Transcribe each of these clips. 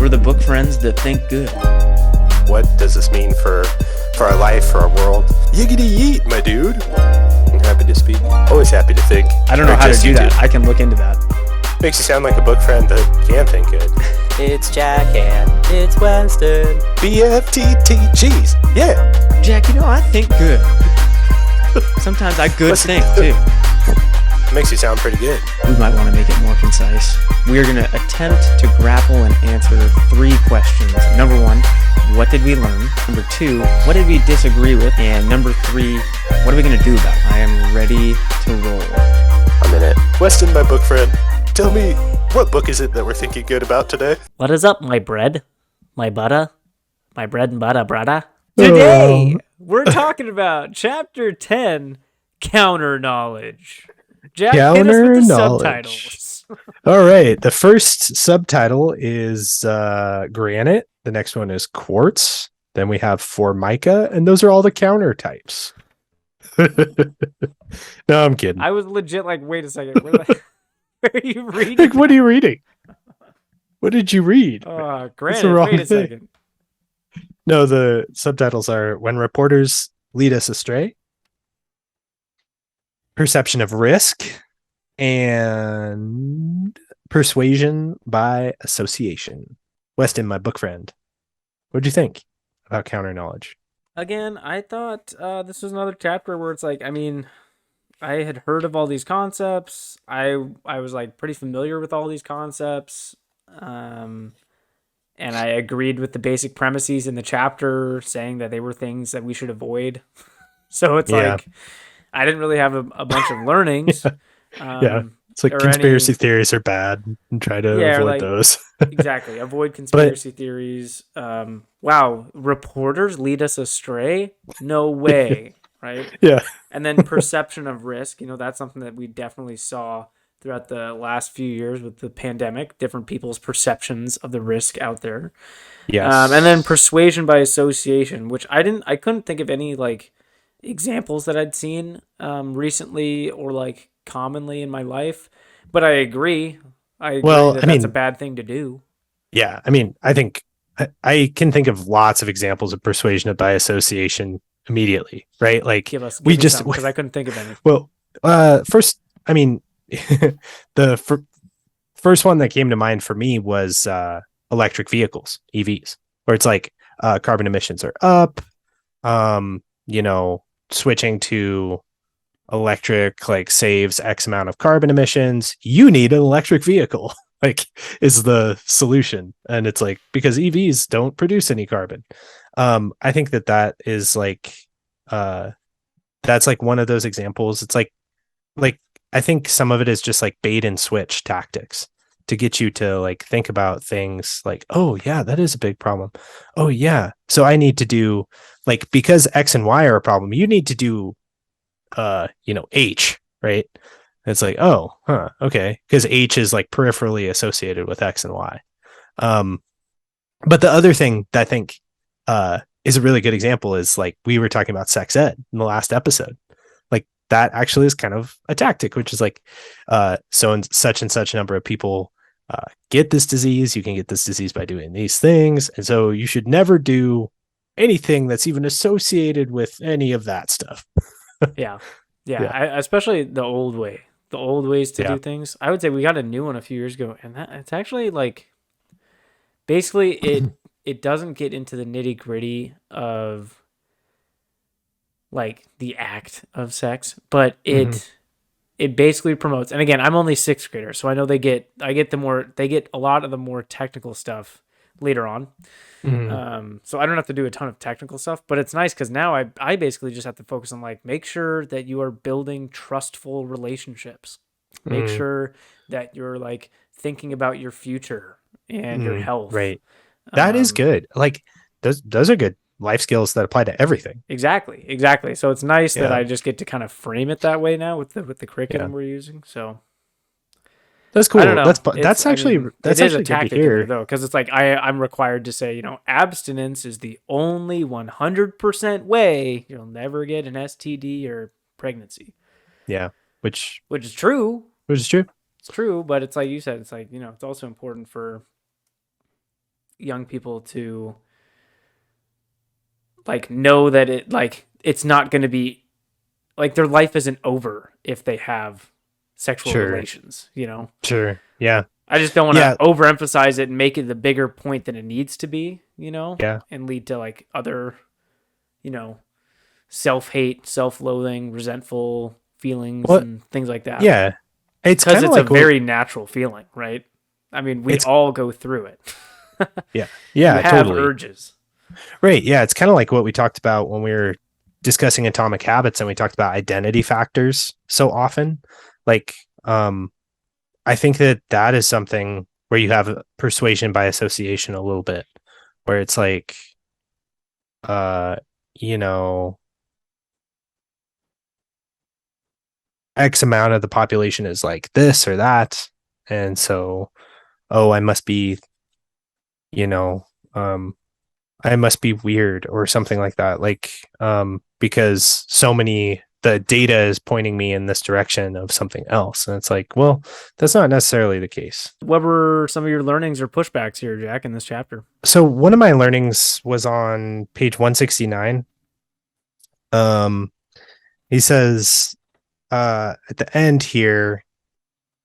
We're the book friends that think good. What does this mean for our life, for our world? Yiggity yeet, my dude. I'm happy to speak. Always happy to think. I don't know how to do that. I can look into that. Makes you sound like a book friend that can think good. It's Jack and it's Weston. BFTTGs. Yeah. Jack, I think good. Sometimes I good think, too. Makes you sound pretty good. We might want to make it more concise. We're going to attempt to grapple and answer 3 questions. Number 1, what did we learn? Number 2, what did we disagree with? And number 3, what are we going to do about it? I am ready to roll. I'm in it. Weston, my book friend, tell me, what book is it that we're thinking good about today? What is up, my bread? My butter? My bread and butter, brother? Today, we're talking about Chapter 10, Counter Knowledge. Jack, hit us with the subtitles. All right. The first subtitle is granite. The next one is quartz. Then we have formica. And those are all the counter types. No, I'm kidding. I was legit like, wait a second. Where are you reading? Like, what are you reading? What did you read? Granite, wait a second. No, the subtitles are When Reporters Lead Us Astray, Perception of Risk, and Persuasion by Association. Weston, my book friend, what'd you think about counter knowledge? Again, I thought this was another chapter where it's like, I had heard of all these concepts. I was like pretty familiar with all these concepts. And I agreed with the basic premises in the chapter, saying that they were things that we should avoid. So it's like, I didn't really have a bunch of learnings. It's like conspiracy theories are bad and try to avoid those. Exactly. Avoid conspiracy theories. Wow. Reporters lead us astray? No way. Right? Yeah. And then perception of risk. That's something that we definitely saw throughout the last few years with the pandemic, different people's perceptions of the risk out there. Yes. And then persuasion by association, which I couldn't think of any like examples that I'd seen recently or like commonly in my life, but I agree. That's a bad thing to do. Yeah. I think I can think of lots of examples of persuasion by association immediately, right? Like because I couldn't think of any. Well, first, the first one that came to mind for me was electric vehicles, EVs, where it's like carbon emissions are up. Switching to electric like saves X amount of carbon emissions. You need an electric vehicle, like is the solution, and it's like because EVs don't produce any carbon. I think that is like that's like one of those examples. It's like I think some of it is just like bait and switch tactics to get you to like think about things like, oh yeah, that is a big problem. Oh yeah. So I need to do like, because X and Y are a problem, you need to do, H, right? And it's like, oh, okay. Because H is like peripherally associated with X and Y. But the other thing that I think is a really good example is like, we were talking about sex ed in the last episode. That actually is kind of a tactic, which is like, so and such number of people get this disease. You can get this disease by doing these things. And so you should never do anything that's even associated with any of that stuff. Yeah. Especially the old ways to do things. I would say we got a new one a few years ago, and it's actually like, basically it doesn't get into the nitty gritty of like the act of sex, but it basically promotes. And again, I'm only 6th grader, so I know they get a lot of the more technical stuff later on. So I don't have to do a ton of technical stuff, but it's nice because now I basically just have to focus on like, make sure that you are building trustful relationships, make sure that you're like thinking about your future and your health. Right. That is good. Like those are good life skills that apply to everything. Exactly. So it's nice that I just get to kind of frame it that way now with the curriculum we're using. So that's cool. I don't know. That's actually a tactic though, because it's like I'm required to say, abstinence is the only 100% way you'll never get an STD or pregnancy. Yeah, which is true. It's true, but it's like you said, it's like it's also important for young people to like know that it's not going to be like their life isn't over if they have sexual relations, Sure. Yeah. I just don't want to overemphasize it and make it the bigger point than it needs to be, and lead to like other, self-hate, self-loathing, resentful feelings and things like that. Yeah. It's because it's like a very natural feeling, right? I mean, we all go through it. Yeah. You have urges. Right. Yeah. It's kind of like what we talked about when we were discussing atomic habits and we talked about identity factors so often. Like, I think that is something where you have persuasion by association a little bit, where it's like, X amount of the population is like this or that. And so, I must be, I must be weird or something like that. Like, because the data is pointing me in this direction of something else. And it's like, well, that's not necessarily the case. What were some of your learnings or pushbacks here, Jack, in this chapter? So one of my learnings was on page 169. He says, at the end here,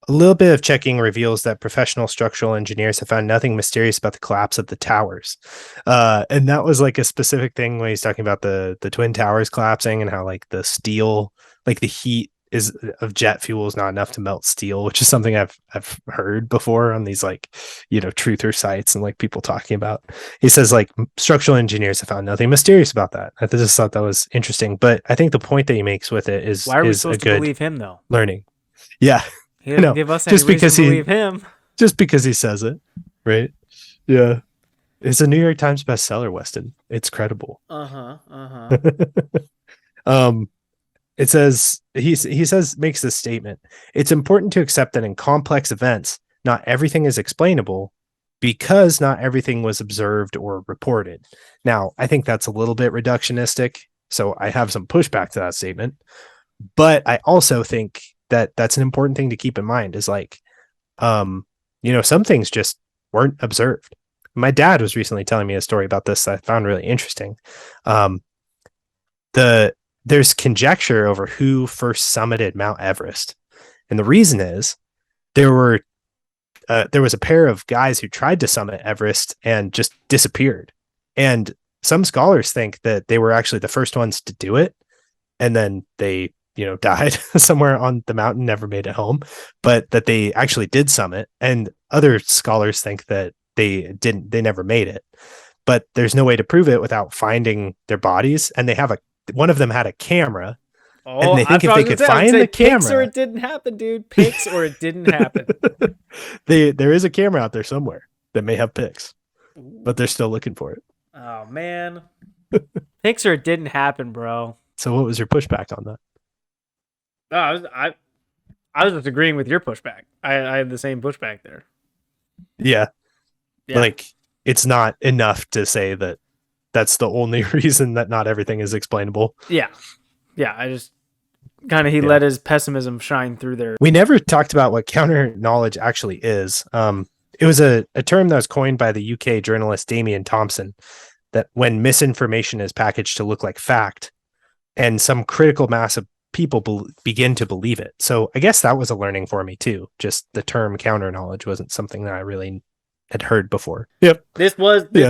a little bit of checking reveals that professional structural engineers have found nothing mysterious about the collapse of the towers. And that was like a specific thing when he's talking about the Twin Towers collapsing and how like the steel, like the heat of jet fuel is not enough to melt steel, which is something I've heard before on these like, truther sites and like people talking about. He says like structural engineers have found nothing mysterious about that. I just thought that was interesting. But I think the point that he makes with it is, why are we supposed to believe him though? Learning. Yeah. He doesn't give us any reason to believe him. Just because he says it, right? Yeah. It's a New York Times bestseller, Weston. It's credible. It says, makes this statement. It's important to accept that in complex events, not everything is explainable because not everything was observed or reported. Now, I think that's a little bit reductionistic. So I have some pushback to that statement, but I also think that that's an important thing to keep in mind is like, some things just weren't observed. My dad was recently telling me a story about this that I found really interesting. There's conjecture over who first summited Mount Everest. And the reason is there was a pair of guys who tried to summit Everest and just disappeared. And some scholars think that they were actually the first ones to do it. And then they died somewhere on the mountain, never made it home, but that they actually did summit. And other scholars think that they never made it, but there's no way to prove it without finding their bodies. And one of them had a camera. And they think if they could find the camera, Pics or it didn't happen, dude. Pics or it didn't happen. There is a camera out there somewhere that may have pics, but they're still looking for it. Oh man. Pics or it didn't happen, bro. So what was your pushback on that? I was just agreeing with your pushback. I had the same pushback there. Yeah. Like it's not enough to say that that's the only reason that not everything is explainable. Yeah. I just kind of let his pessimism shine through there. We never talked about what counter knowledge actually is. It was a term that was coined by the UK journalist Damian Thompson, that when misinformation is packaged to look like fact and some critical mass of people begin to believe it. So I guess that was a learning for me too. Just the term counter knowledge wasn't something that I really had heard before. Yep. This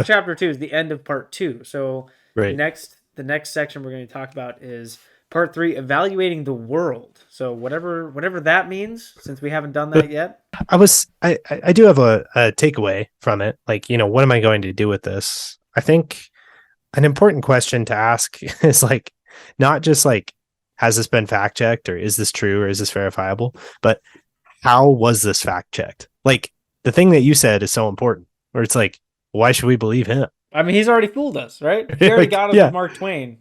chapter 2 is the end of part 2. So the next section we're going to talk about is part 3, evaluating the world. So whatever that means, since we haven't done that yet. I do have a takeaway from it. Like, what am I going to do with this? I think an important question to ask is like, not just like, has this been fact checked or is this true or is this verifiable? But how was this fact checked? Like the thing that you said is so important, where it's like, why should we believe him? I mean, he's already fooled us, right? He already got us with Mark Twain.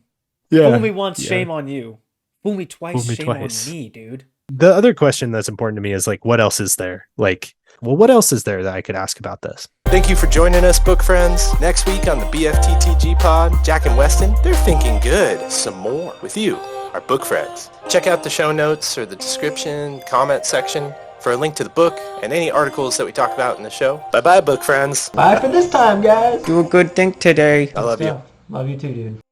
Yeah. Fool me once, shame on you. Fool me twice, shame on me, dude. The other question that's important to me is like, what else is there? Like, well, what else is there that I could ask about this? Thank you for joining us, book friends. Next week on the BFTTG pod, Jack and Weston, they're thinking good some more with you, our book friends. Check out the show notes or the description, comment section. for a link to the book and any articles that we talk about in the show. Bye-bye, book friends. Bye for this time, guys. Do a good thing today. I love you. Love you too, dude.